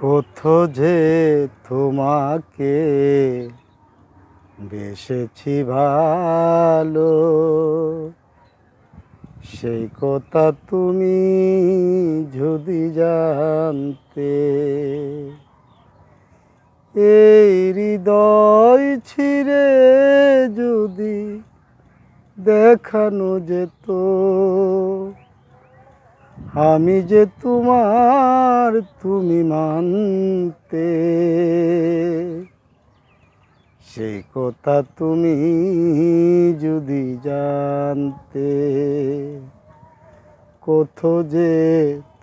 কত যে তোমাকে বেসেছি ভালো, সেই কথা তুমি যদি জানতে। এই হৃদয় ছিঁড়ে যদি দেখানো যেত আমি যে তোমার, তুমি মানতে। সেই কথা তুমি যদি জানতে, কত যে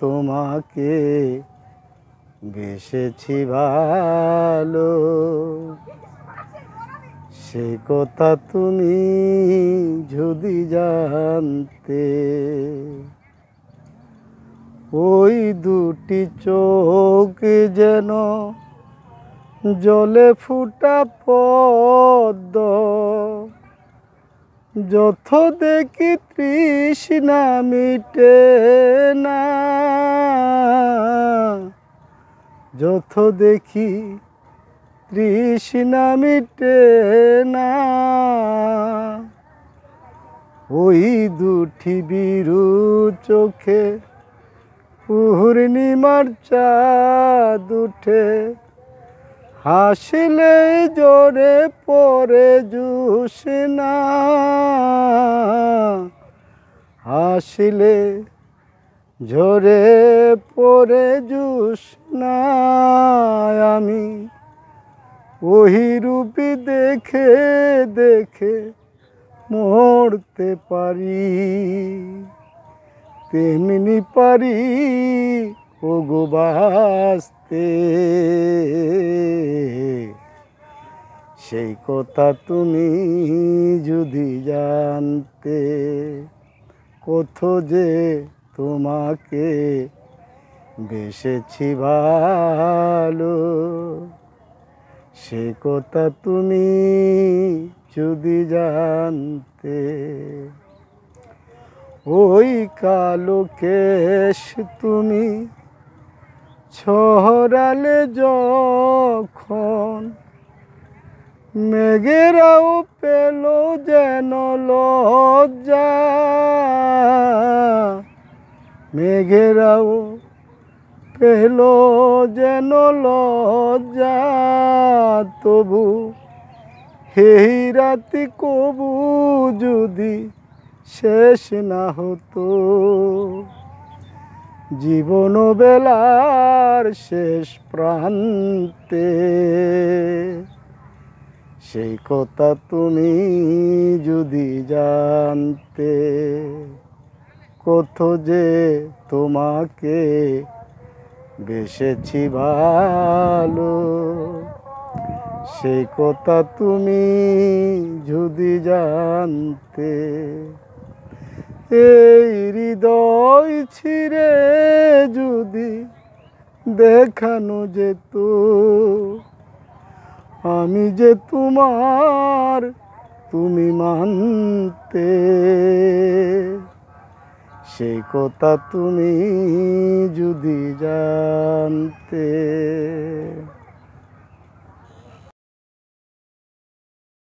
তোমাকে বেসেছি ভালো, সেই কথা তুমি যদি জানতে। ওই দুটি চোখ যেন জলে ফুটা পদ্ম, যত দেখি তৃষ্ণা মিটে না, যত দেখি তৃষ্ণা মিটে না। ওই দুটি বিরু চোখে পূর্ণিমার চাঁদ উঠে, হাসিলে জোরে পড়ে জোছনা, হাসিলে ঝরে পড়ে জোছনা। আমি ওই রূপী দেখে দেখে মরতে পারি, তেমনি পারি ওগো বাঁচতে। সেই কথা তুমি যদি জানতে, কত যে তোমাকে বেসেছি ভালো, সে কথা তুমি যদি জানতে। ওই কালো কেশ তুমি ছড়ালে যখন, মেঘেরাও পেল যেন লজ্জা, মেঘেরাও পেল যেন লজ্জা। তবু এই রাতি কবু যদি শেষ না হতো, জীবন বেলার শেষ প্রান্তে, সেই কথা তুমি যদি জানতে, কত যে তোমাকে বেসেছি ভালো, সেই কথা তুমি যদি জানতে। এই হৃদয় ছিঁড়ে যদি দেখানো যেত আমি যে তোমার, তুমি মানতে। সেই কথা তুমি যদি জানতে।